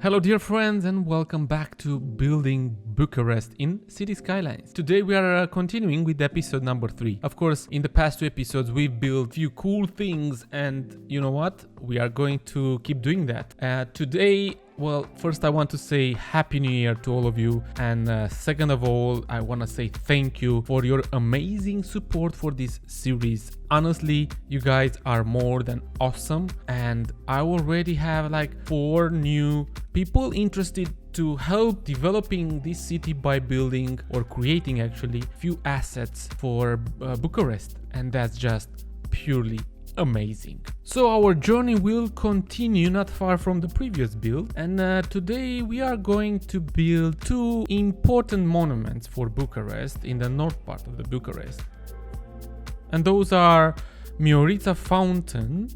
Hello dear friends and welcome back to Building Bucharest in City Skylines. Today we are continuing with episode number 3. Of course, in the past 2 episodes we've built few cool things and you know what? We are going to keep doing that. Today, well, first I want to say Happy New Year to all of you, and second of all, I want to say thank you for your amazing support for this series. Honestly, you guys are more than awesome, and I already have like 4 new people interested to help developing this city by building or creating actually few assets for Bucharest, and that's just purely amazing. So our journey will continue not far from the previous build, and today we are going to build 2 important monuments for Bucharest in the north part of the Bucharest, and those are Miorita Fountain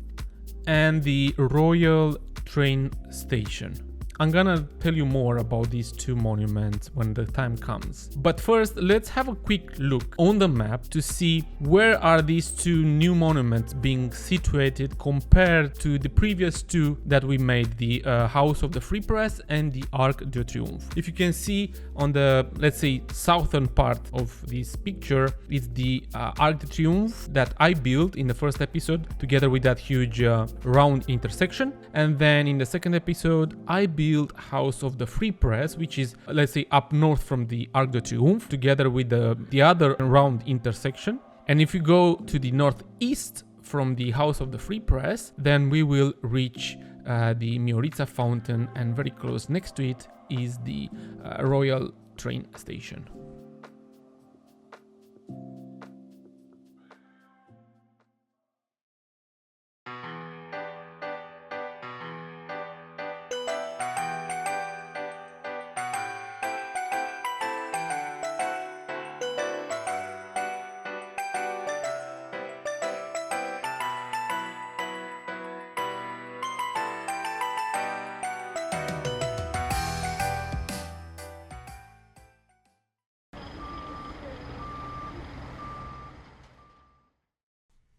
and the Royal Train Station. I'm gonna tell you more about these 2 monuments when the time comes. But first, let's have a quick look on the map to see where are these 2 new monuments being situated compared to the previous 2 that we made, the House of the Free Press and the Arc de Triomphe. If you can see on the, let's say, southern part of this picture, it's the Arc de Triomphe that I built in the first episode together with that huge round intersection. And then in the second episode, I built House of the Free Press, which is, let's say, up north from the Arc de Triomphe, together with the other round intersection. And if you go to the northeast from the House of the Free Press, then we will reach the Miorita Fountain, and very close next to it is the Royal Train Station.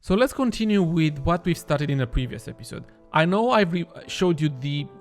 So let's continue with what we've started in the previous episode. I know I've showed you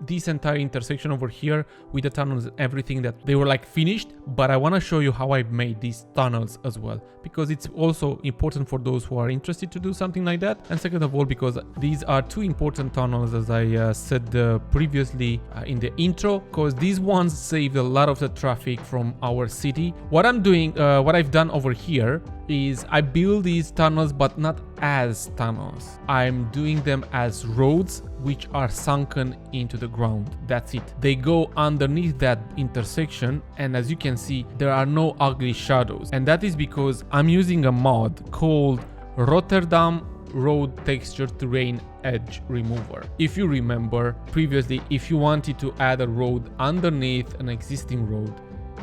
this entire intersection over here with the tunnels and everything, that they were like finished, but I want to show you how I've made these tunnels as well, because it's also important for those who are interested to do something like that. And second of all, because these are 2 important tunnels, as I said previously in the intro, because these ones saved a lot of the traffic from our city. What I'm doing, what I've done over here is I build these tunnels, but not as tunnels. I'm doing them as roads which are sunken into the ground. That's it. They go underneath that intersection, and as you can see, there are no ugly shadows. And that is because I'm using a mod called Rotterdam Road Texture Terrain Edge Remover. If you remember previously, if you wanted to add a road underneath an existing road,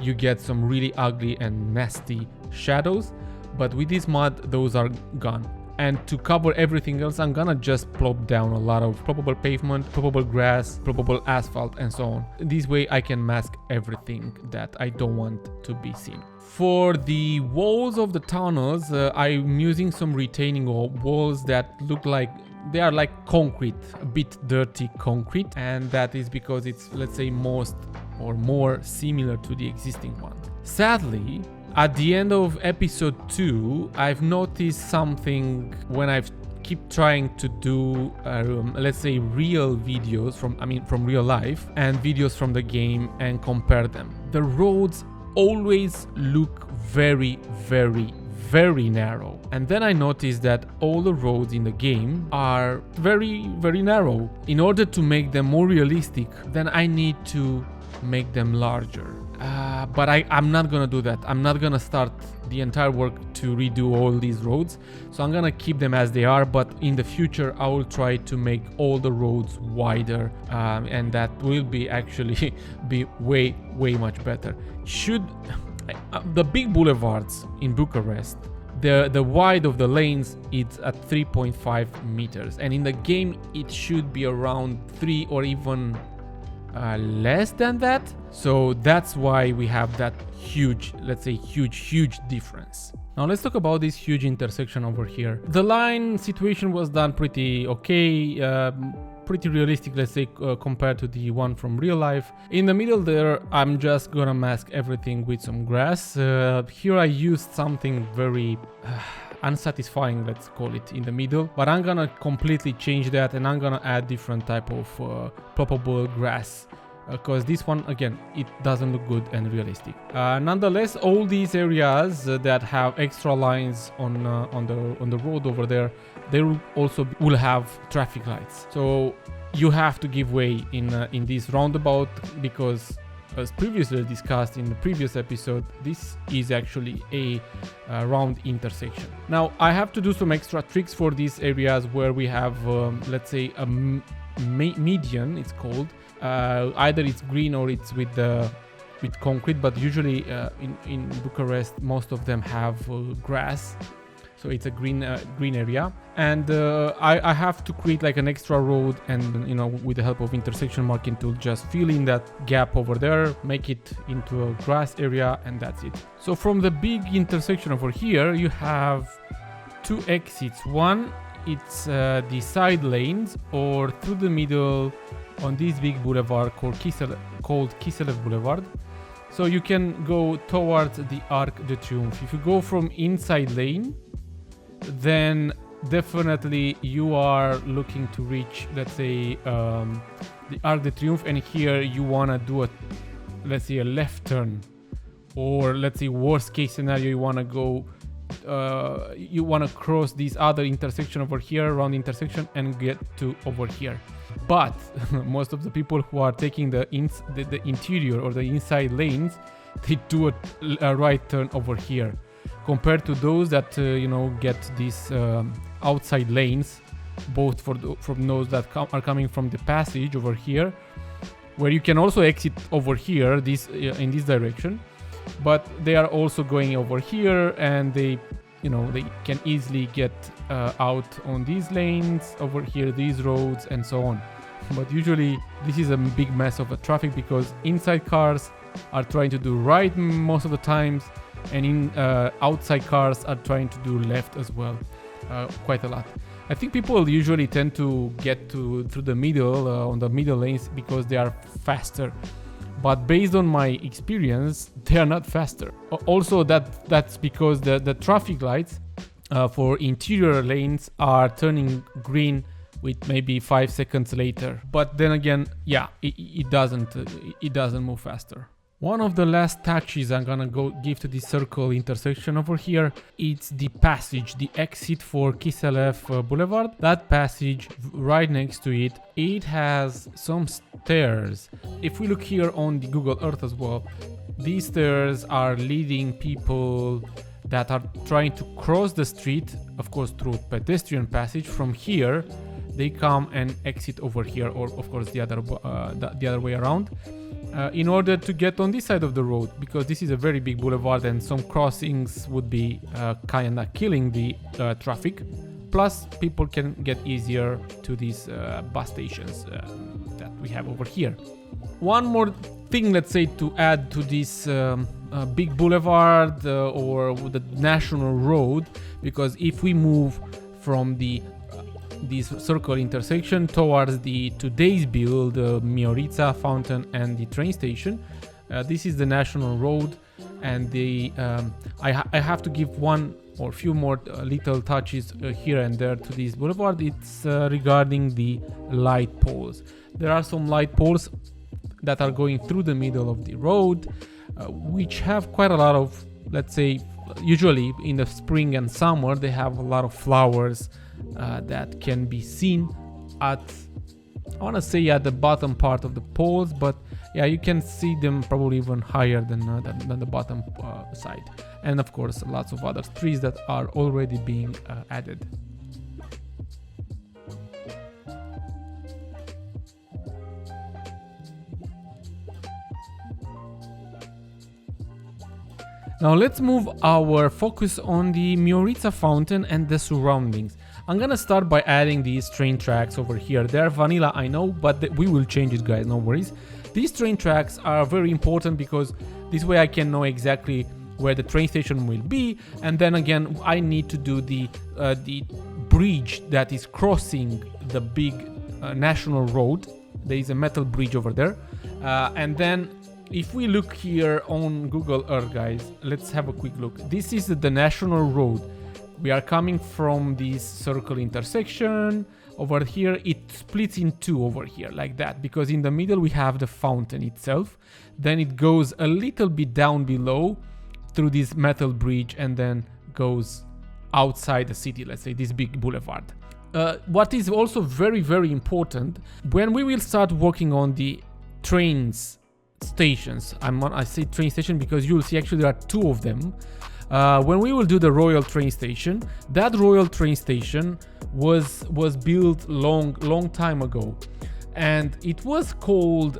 you get some really ugly and nasty shadows, but with this mod those are gone. And to cover everything else, I'm gonna just plop down a lot of probable pavement, probable grass, probable asphalt, and so on. This way I can mask everything that I don't want to be seen. For the walls of the tunnels, I'm using some retaining walls that look like they are like concrete, a bit dirty concrete, and that is because it's, let's say, most or more similar to the existing one. Sadly, at the end of episode 2, I've noticed something when I've keep trying to do, let's say, real videos from real life and videos from the game and compare them. The roads always look very, very, very narrow. And then I noticed that all the roads in the game are very, very narrow. In order to make them more realistic, then I need to make them larger. But I'm not gonna do that. I'm not gonna start the entire work to redo all these roads, so I'm gonna keep them as they are, but in the future I will try to make all the roads wider, and that will be actually be way much better. The big boulevards in Bucharest, the wide of the lanes, it's at 3.5 meters, and in the game it should be around 3 or even less than that. So that's why we have that huge, let's say huge difference. Now let's talk about this huge intersection over here. The line situation was done pretty okay. pretty realistic, let's say, compared to the one from real life. In the middle there, I'm just gonna mask everything with some grass. Here I used something very unsatisfying, let's call it, in the middle, but I'm gonna completely change that, and I'm gonna add different type of ploppable grass, because this one, again, it doesn't look good and realistic. Nonetheless, all these areas that have extra lines on the road over there, they will have traffic lights. So you have to give way in this roundabout, because as previously discussed in the previous episode, this is actually a round intersection. Now I have to do some extra tricks for these areas where we have, let's say, a median, it's called. Either it's green or it's with concrete, but usually in Bucharest most of them have grass, so it's a green area. And I have to create like an extra road, and you know, with the help of intersection marking tool, just fill in that gap over there, make it into a grass area, and that's it. So from the big intersection over here, you have two exits. One, it's the side lanes, or through the middle on this big boulevard called 𝐂𝐇𝐀𝐍𝐍𝐄𝐋 Boulevard. So you can go towards the 𝐼𝐻 de Triomphe. If you go from inside lane, then definitely you are looking to reach, let's say, the 𝐼𝐻 de Triomphe, and here you want to do let's say, a left turn, or let's say worst case scenario, you want to go you want to cross this other intersection over here, round intersection, and get to over here. But most of the people who are taking the interior or the inside lanes, they do a right turn over here, compared to those that you know, get these outside lanes, both from those that are coming from the passage over here, where you can also exit over here, in this direction, but they are also going over here, and they can easily get out on these lanes over here, these roads, and so on. But usually this is a big mess of traffic, because inside cars are trying to do right most of the times, and outside cars are trying to do left as well, quite a lot. I think people usually tend to get through the middle, on the middle lanes, because they are faster. But based on my experience, they are not faster. Also, that's because the traffic lights for interior lanes are turning green with maybe 5 seconds later. But then again, yeah, it doesn't move faster. One of the last touches I'm gonna give to this circle intersection over here, it's the passage, the exit for 𝐂𝐶𝐓 Boulevard. That passage, right next to it, it has some stairs. If we look here on the Google Earth as well, these stairs are leading people that are trying to cross the street, of course through pedestrian passage. From here, they come and exit over here, or of course the other way around. In order to get on this side of the road, because this is a very big boulevard and some crossings would be kind of killing the traffic. Plus, people can get easier to these bus stations that we have over here. One more thing, let's say, to add to this big boulevard or the national road, because if we move from this circle intersection towards the today's build, Miorita fountain and the train station, this is the national road, and I have to give one or few more little touches here and there to this boulevard. It's regarding the light poles. There are some light poles that are going through the middle of the road, which have quite a lot of, let's say, usually in the spring and summer, they have a lot of flowers that can be seen at, I want to say, at the bottom part of the poles, but yeah, you can see them probably even higher than the bottom side. And of course, lots of other trees that are already being added. Now let's move our focus on the Miorita fountain and the surroundings. I'm gonna start by adding these train tracks over here. They're vanilla, I know, but we will change it, guys, no worries. These train tracks are very important because this way I can know exactly where the train station will be, and then again I need to do the bridge that is crossing the big national road. There is a metal bridge over there. And then if we look here on Google Earth, guys, let's have a quick look. This is the national road. We are coming from this circle intersection. Over here, it splits in two over here, like that. Because in the middle, we have the fountain itself. Then it goes a little bit down below through this metal bridge and then goes outside the city, let's say, this big boulevard. What is also very, very important, when we will start working on the trains stations, I say train station because you will see actually there are two of them. When we will do the Royal train station, that Royal train station was built long time ago, and it was called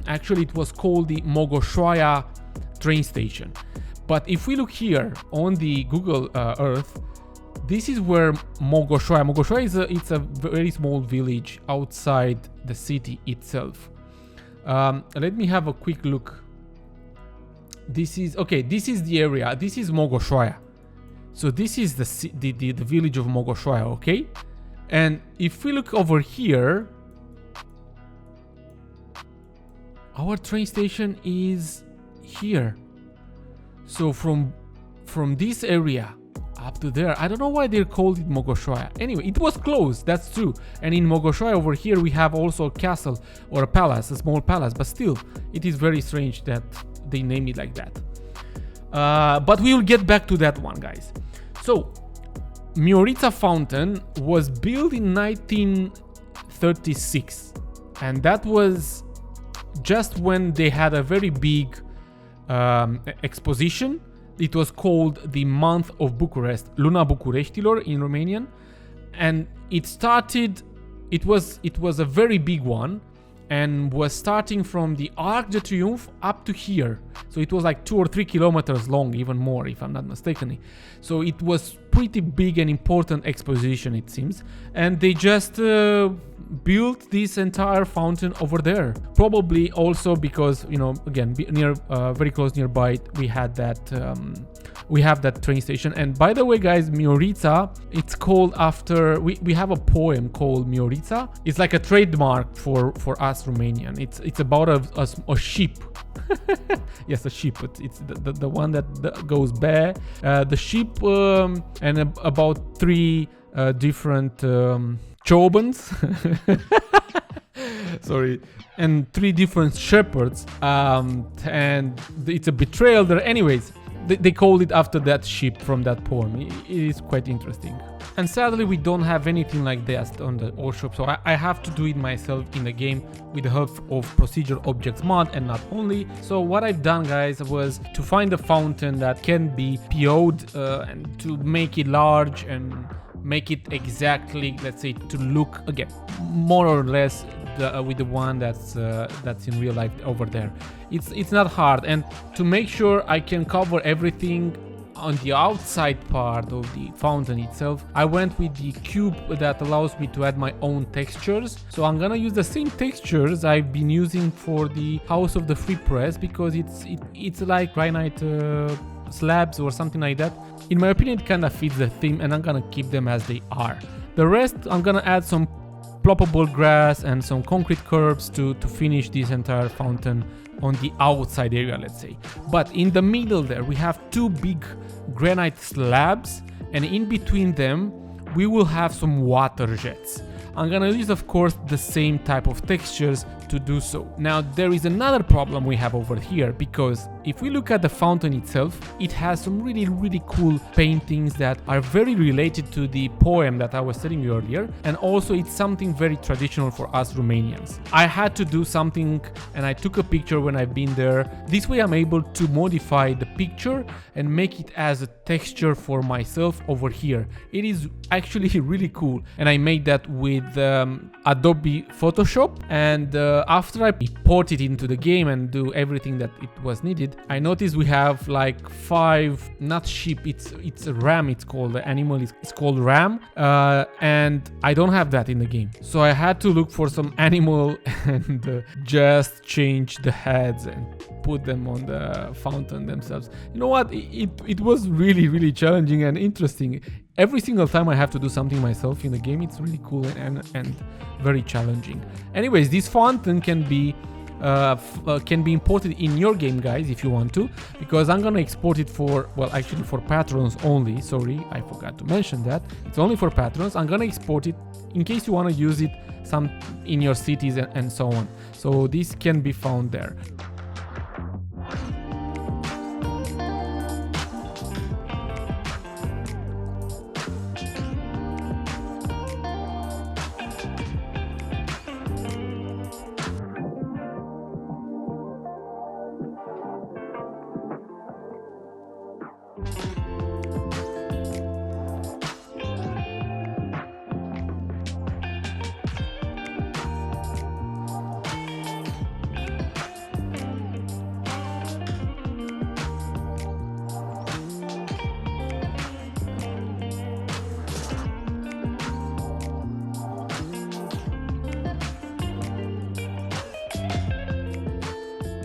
actually it was called the Mogoșoaia train station. But if we look here on the Google Earth, this is where Mogoșoaia it's a very small village outside the city itself. Let me have a quick look. This is the area. This is Mogoșoaia. So this is the village of Mogoșoaia, okay? And if we look over here, our train station is here. So from this area up to there, I don't know why they called it Mogoșoaia. Anyway, it was closed, that's true. And in Mogoșoaia over here we have also a castle or a palace, a small palace, but still it is very strange that they name it like that. But we will get back to that one, guys. So Miorita fountain was built in 1936, and that was just when they had a very big exposition. It was called the month of Bucharest, Luna Bucureștilor in Romanian, and it was a very big one, and was starting from the Arc de Triomphe up to here. So it was like 2 or 3 kilometers long, even more if I'm not mistaken. So it was pretty big and important exposition, it seems, and they just built this entire fountain over there. Probably also because, you know, again, very close nearby, we had that we have that train station. And by the way, guys, Miorita, it's called after we have a poem called Miorita. It's like a trademark for us Romanian. It's about a sheep. Yes, a sheep. It's the one that goes bare. The sheep and about 3 different chobans. Sorry, and 3 different shepherds, and it's a betrayal there. Anyways, they called it after that sheep from that poem. It is quite interesting. And sadly, we don't have anything like that on the workshop, so I have to do it myself in the game with the help of Procedural Objects mod, and not only. So what I've done, guys, was to find a fountain that can be PO'd and to make it large and make it exactly, let's say, to look again more or less with the one that's in real life over there. It's not hard, and to make sure I can cover everything on the outside part of the fountain itself, I went with the cube that allows me to add my own textures. So I'm gonna use the same textures I've been using for the House of the Free Press, because it's like granite slabs or something like that. In my opinion, it kind of fits the theme, and I'm gonna keep them as they are. The rest, I'm gonna add some ploppable grass and some concrete curbs to finish this entire fountain on the outside area, let's say. But in the middle there, we have 2 big granite slabs, and in between them, we will have some water jets. I'm gonna use, of course, the same type of textures to do so. Now, there is another problem we have over here, because if we look at the fountain itself, it has some really cool paintings that are very related to the poem that I was telling you earlier, and also it's something very traditional for us Romanians. I had to do something, and I took a picture when I've been there. This way I'm able to modify the picture and make it as a texture for myself over here. It is actually really cool, and I made that with Adobe Photoshop, and after I import it into the game and do everything that it was needed, I noticed we have like 5, not sheep, it's a ram, it's called, the animal is called ram, and I don't have that in the game. So I had to look for some animal and just change the heads and put them on the fountain themselves. You know what, it was really challenging and interesting. Every single time I have to do something myself in the game, it's really cool and very challenging. Anyways, this fountain can be imported in your game, guys, if you want to, because I'm gonna export it for, well, actually for patrons only. Sorry, I forgot to mention that. It's only for patrons. I'm gonna export it in case you want to use it some in your cities and so on. So this can be found there.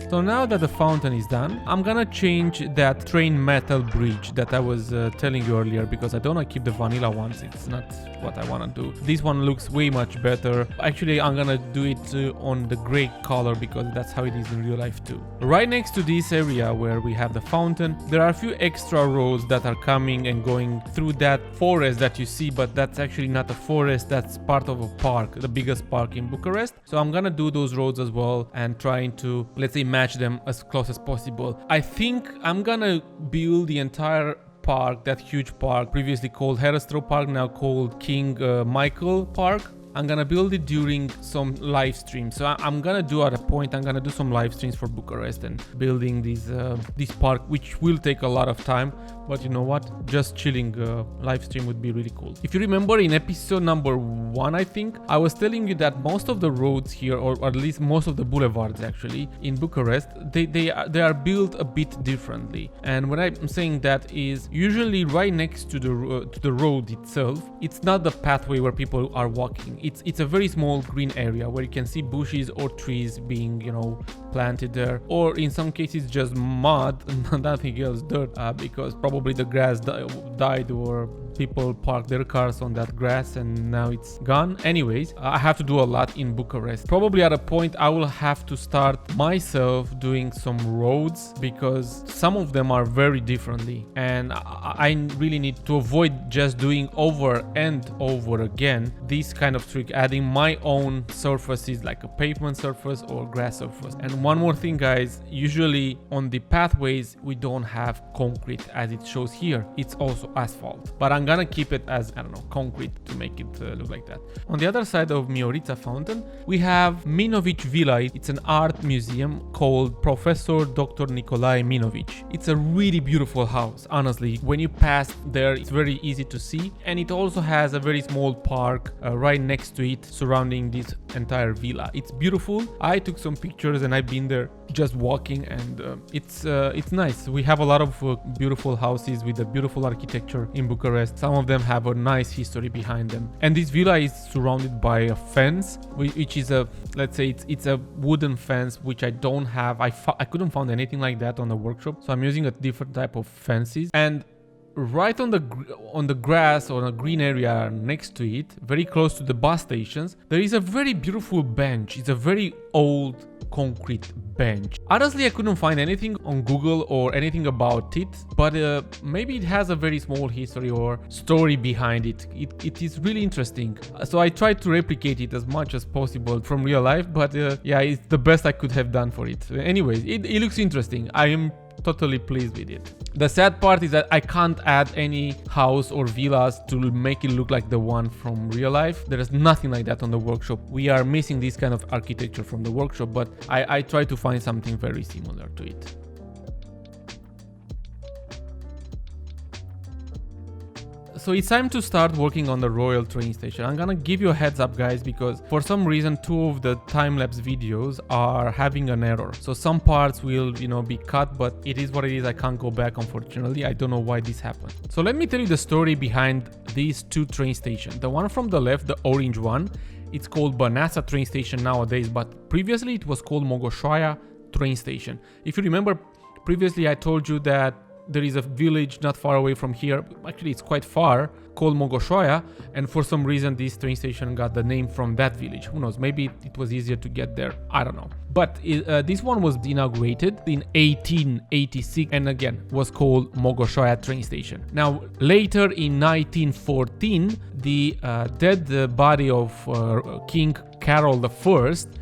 So now that the fountain is done, I'm gonna change that train metal bridge that I was telling you earlier, because I don't want to keep the vanilla ones. It's not what I want to do. This one looks way much better. Actually, I'm gonna do it on the gray color because that's how it is in real life too. Right next to this area where we have the fountain, there are a few extra roads that are coming and going through that forest that you see, but that's actually not a forest, that's part of a park, the biggest park in Bucharest. So I'm gonna do those roads as well and trying to, let's say, match them as close as possible. I think I'm gonna build the entire park, that huge park, previously called 𝐂𝐻𝐿 Park, now called King Michael Park. I'm gonna build it during some live streams. So I'm gonna do at a point, I'm gonna do some live streams for Bucharest and building this park, which will take a lot of time. But you know what? Just chilling live stream would be really cool. If you remember in episode number 1, I think, I was telling you that most of the roads here, or at least most of the boulevards actually, in Bucharest, they are built a bit differently. And what I'm saying that is usually right next to the road itself, it's not the pathway where people are walking. It's a very small green area where you can see bushes or trees being, you know, planted there, or in some cases just mud and nothing else, dirt, because probably the grass died or people parked their cars on that grass and now it's gone. Anyways, I have to do a lot in Bucharest. Probably at a point I will have to start myself doing some roads because some of them are very differently, and I really need to avoid just doing over and over again this kind of trick, adding my own surfaces like a pavement surface or grass surface. And one more thing, guys, usually on the pathways we don't have concrete as it shows here, it's also asphalt, but I'm gonna keep it as, I don't know, concrete to make it look like that. On the other side of Miorita fountain we have Minovic Villa. It's an art museum called Professor Dr. Nicolae Minovic. It's a really beautiful house, honestly. When you pass there it's very easy to see, and it also has a very small park right next to it surrounding this entire villa. It's beautiful. I took some pictures and I've been there just walking, and it's nice. We have a lot of beautiful houses with a beautiful architecture in Bucharest. Some of them have a nice history behind them, and this villa is surrounded by a fence, which is a, let's say it's a wooden fence, which I don't have. I couldn't find anything like that on the workshop, so I'm using a different type of fences. And right on the grass or a green area next to it, very close to the bus stations, there is a very beautiful bench. It's a very old concrete bench. Honestly, I couldn't find anything on Google or anything about it, but maybe it has a very small history or story behind it. It is really interesting. So I tried to replicate it as much as possible from real life, but yeah, it's the best I could have done for it. Anyways, it looks interesting. I am totally pleased with it. The sad part is that I can't add any house or villas to make it look like the one from real life. There is nothing like that on the workshop. We are missing this kind of architecture from the workshop, but I try to find something very similar to it. So it's time to start working on the Royal train station. I'm gonna give you a heads up, guys, because for some reason 2 of the time-lapse videos are having an error. So some parts will, you know, be cut, but it is what it is. I can't go back, unfortunately. I don't know why this happened. So let me tell you the story behind these 2 train stations. The one from the left, the orange one, it's called Baneasa train station nowadays, but previously it was called Mogoșoaia train station. If you remember, previously I told you that there is a village not far away from here. Actually, it's quite far, called Mogoșoaia, and for some reason this train station got the name from that village. Who knows? Maybe it was easier to get there. I don't know. But this one was inaugurated in 1886 and again was called Mogoșoaia train station. Now later in 1914, the dead body of King Carol I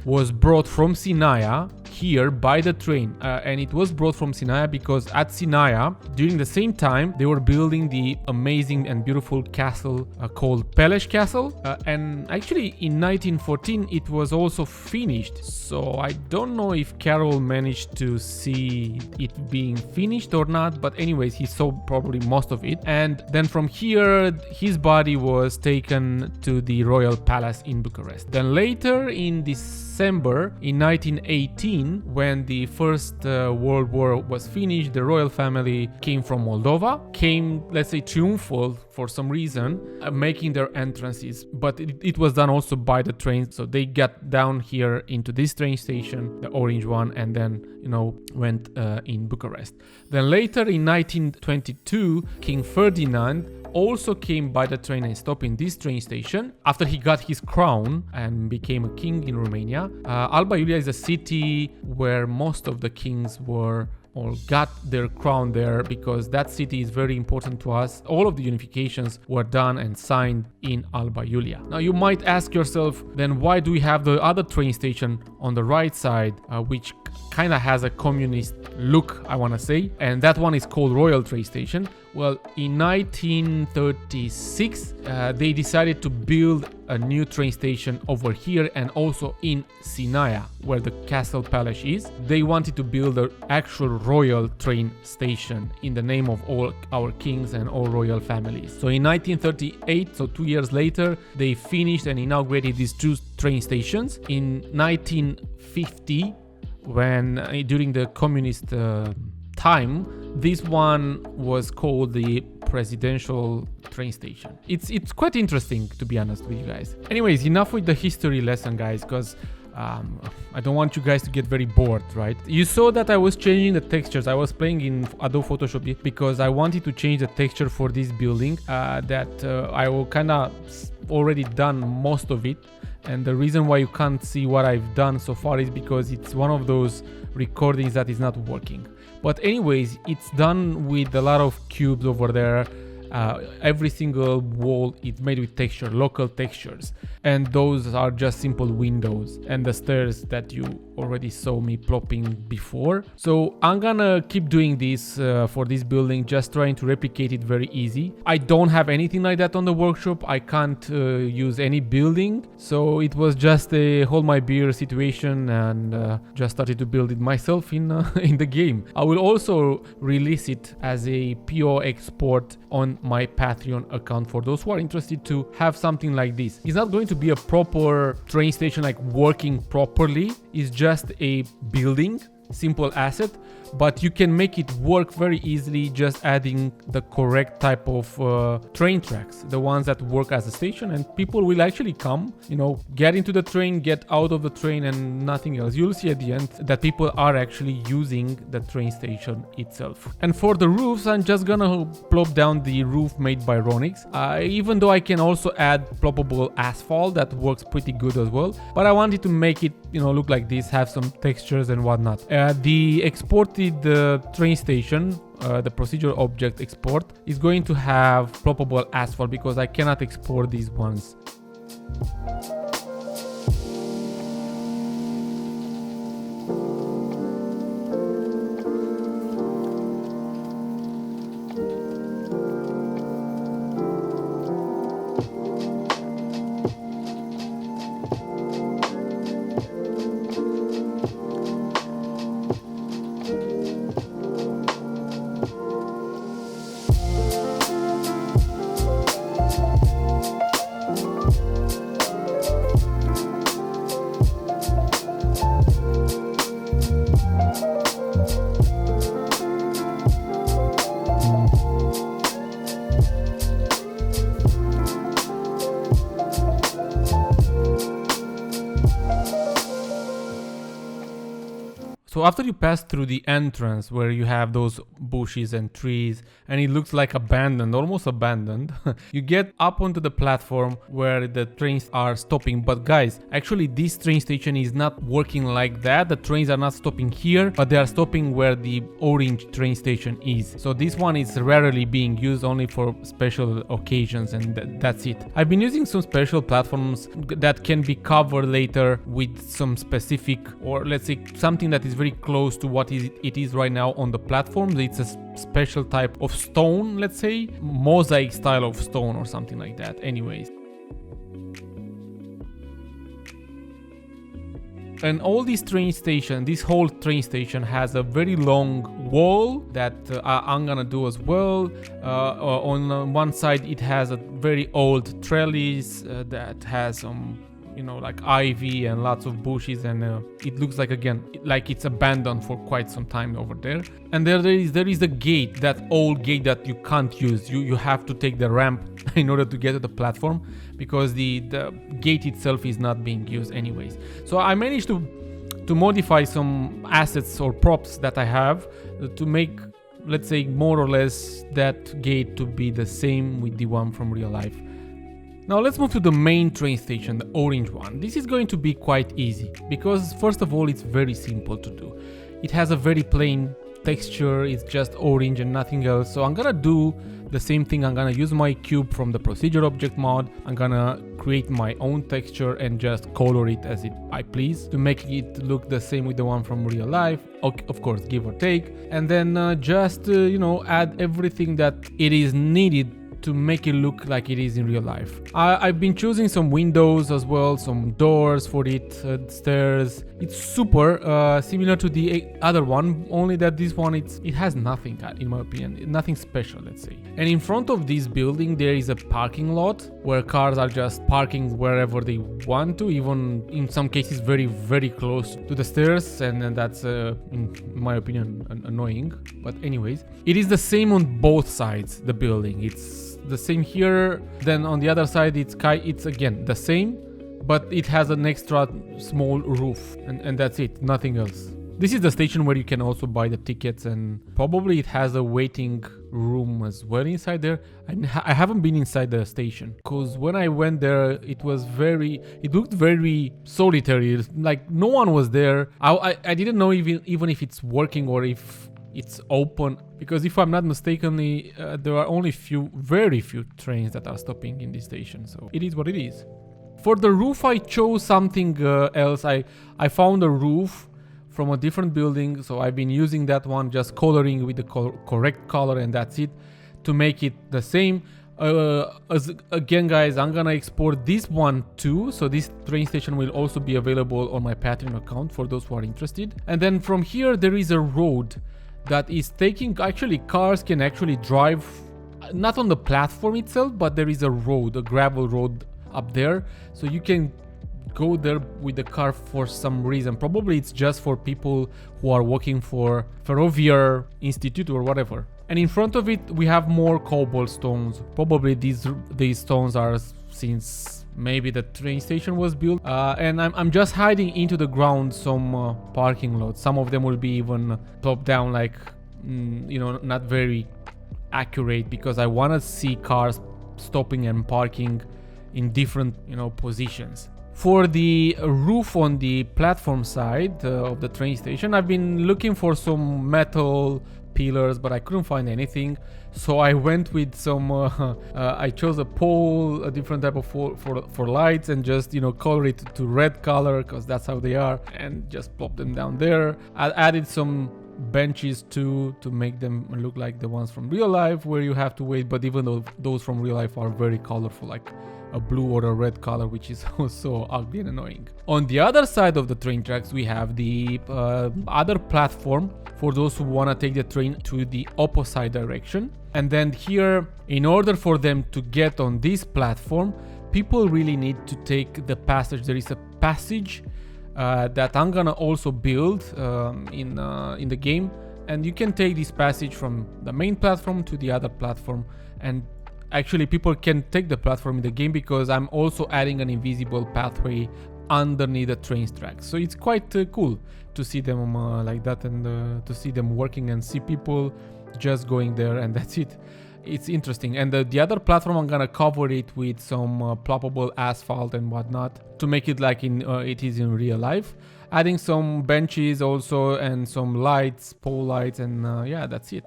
was brought from Sinaia here by the train, and it was brought from Sinaia because at Sinaia during the same time they were building the amazing and beautiful castle called Peles Castle, and actually in 1914 it was also finished. So I don't know if Carol managed to see it being finished or not, but anyways he saw probably most of it, and then from here his body was taken to the royal palace in Bucharest. Then later in December in 1918, when the First World War was finished, the royal family came from Moldova, came, let's say, triumphal for some reason, making their entrances. But it was done also by the train, so they got down here into this train station, the orange one, and then, you know, went in Bucharest. Then later in 1922, King Ferdinand also came by the train and stopped in this train station after he got his crown and became a king in Romania. Alba Iulia is a city where most of the kings were or got their crown there, because that city is very important to us. All of the unifications were done and signed in Alba Iulia. Now you might ask yourself, then why do we have the other train station on the right side, which kind of has a communist look, I want to say, and that one is called Royal Train Station? Well, in 1936 they decided to build a new train station over here and also in Sinaia, where the Castle Palace is. They wanted to build an actual royal train station in the name of all our kings and all royal families. So in 1938, so 2 years later, they finished and inaugurated these two train stations. In 1950, when during the communist time, this one was called the presidential train station. It's quite interesting, to be honest with you guys. Anyways, enough with the history lesson, guys, because I don't want you guys to get very bored, right? You saw that I was changing the textures. I was playing in Adobe Photoshop because I wanted to change the texture for this building that I will kind of already done most of it. And the reason why you can't see what I've done so far is because it's one of those recordings that is not working. But anyways, it's done with a lot of cubes over there. Every single wall is made with texture, local textures, and those are just simple windows and the stairs that you already saw me plopping before. So I'm gonna keep doing this for this building, just trying to replicate it very easy. I don't have anything like that on the workshop. I can't use any building, so it was just a hold my beer situation, and just started to build it myself in the game. I will also release it as a PO export on my Patreon account for those who are interested to have something like this. It's not going to be a proper train station like working properly. It's just a building, simple asset, but you can make it work very easily just adding the correct type of train tracks, the ones that work as a station, and people will actually come, you know, get into the train, get out of the train, and nothing else. You'll see at the end that people are actually using the train station itself. And for the roofs, I'm just gonna plop down the roof made by Ronix, even though I can also add ploppable asphalt that works pretty good as well, but I wanted to make it, you know, look like this, have some textures and whatnot. The exported train station, the procedural object export, is going to have ploppable asphalt because I cannot export these ones. So after you pass through the entrance where you have those bushes and trees and it looks like abandoned, almost abandoned, you get up onto the platform where the trains are stopping. But guys, actually this train station is not working like that. The trains are not stopping here, but they are stopping where the orange train station is. So this one is rarely being used, only for special occasions, and that's it. I've been using some special platforms that can be covered later with some specific, or let's say something that is very close to what it is right now on the platform. It's a special type of stone, let's say mosaic style of stone or something like that. Anyways, and all this train station, this whole train station has a very long wall that I'm gonna do as well. On one side it has a very old trellis that has some, you know, like ivy and lots of bushes, and it looks like, again, like it's abandoned for quite some time over there. And there is the gate, that old gate that you can't use. You have to take the ramp in order to get to the platform, because the gate itself is not being used anyways. So I managed to modify some assets or props that I have to make, let's say, more or less that gate to be the same with the one from real life. Now let's move to the main train station, the orange one. This is going to be quite easy because, first of all, it's very simple to do. It has a very plain texture, it's just orange and nothing else. So I'm gonna do the same thing. I'm gonna use my cube from the procedure object mod. I'm gonna create my own texture and just color it as I please to make it look the same with the one from real life, of course, give or take. And then just you know, add everything that it is needed to make it look like it is in real life. I've been choosing some windows as well, some doors for it, stairs. It's super similar to the other one, only that this one it has nothing, in my opinion, nothing special, let's say. And in front of this building there is a parking lot where cars are just parking wherever they want to, even in some cases very, very close to the stairs, and that's in my opinion annoying. But anyways, it is the same on both sides, the building. It's the same here, then on the other side it's again the same, but it has an extra small roof, and that's it, nothing else. This is the station where you can also buy the tickets, and probably it has a waiting room as well inside there. I haven't been inside the station because when I went there it looked very solitary, like no one was there. I didn't know even if it's working or if it's open, because if I'm not mistaken, there are only very few trains that are stopping in this station, so it is what it is. For the roof I chose something else. I found a roof from a different building, so I've been using that one, just coloring with the correct color, and that's it, to make it the same. Again guys, I'm gonna export this one too, so this train station will also be available on my Patreon account for those who are interested. And then from here there is a road that is actually cars can actually drive, not on the platform itself, but there is a road, a gravel road up there, so you can go there with the car for some reason. Probably it's just for people who are working for Ferroviar Institute or whatever. And in front of it we have more cobblestones. Probably these stones are since maybe the train station was built, and I'm just hiding into the ground some parking lots. Some of them will be even top down, like you know, not very accurate, because I want to see cars stopping and parking in different, you know, positions. For the roof on the platform side of the train station, I've been looking for some metal pillars, but I couldn't find anything, so I went with some I chose a pole, a different type of for lights, and just, you know, color it to red color because that's how they are, and just plop them down there. I added some benches too to make them look like the ones from real life where you have to wait, but even though those from real life are very colorful, like a blue or a red color, which is also ugly and annoying. On the other side of the train tracks we have the other platform for those who want to take the train to the opposite direction. And then here, in order for them to get on this platform, people really need to take the passage. There is a passage that I'm gonna also build in the game, and you can take this passage from the main platform to the other platform. And actually people can take the platform in the game because I'm also adding an invisible pathway underneath the train tracks. So it's quite cool to see them like that, and to see them working and see people just going there, and that's it. It's interesting. And the other platform, I'm gonna cover it with some ploppable asphalt and whatnot to make it like it is in real life, adding some benches also and some lights, pole lights, and yeah, that's it.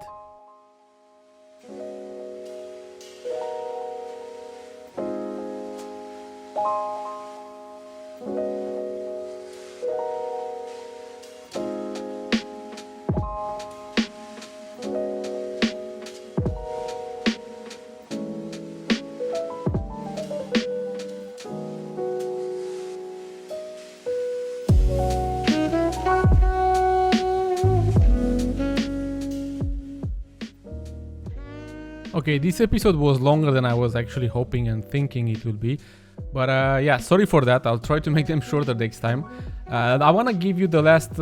Okay, this episode was longer than I was actually hoping and thinking it will be. But yeah, sorry for that. I'll try to make them shorter next time. I want to give you the last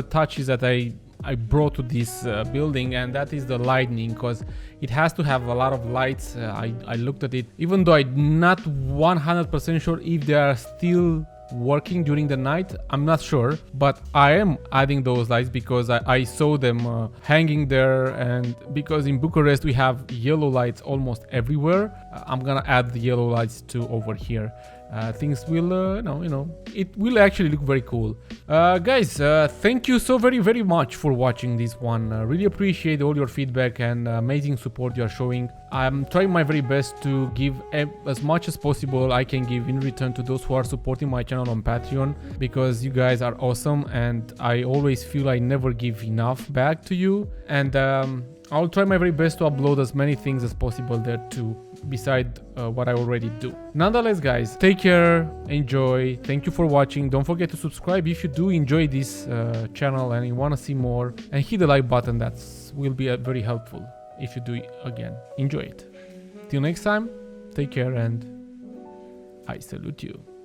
touches that I brought to this building, and that is the lightning, because it has to have a lot of lights. I looked at it, even though I'm not 100% sure if they are still working during the night. I'm not sure, but I am adding those lights because I saw them hanging there, and because in Bucharest we have yellow lights almost everywhere, I'm gonna add the yellow lights too over here. Things will, it will actually look very cool. Guys, thank you so very much for watching this one. Really appreciate all your feedback and amazing support you are showing. I'm trying my very best to give as much as possible I can give in return to those who are supporting my channel on Patreon, because you guys are awesome, and I always feel I never give enough back to you. And I'll try my very best to upload as many things as possible there too, beside what I already do. Nonetheless, guys, take care, enjoy, thank you for watching. Don't forget to subscribe if you do enjoy this channel and you want to see more, and hit the like button. That will be very helpful if you do it again. Enjoy it. Till next time, take care, and I salute you.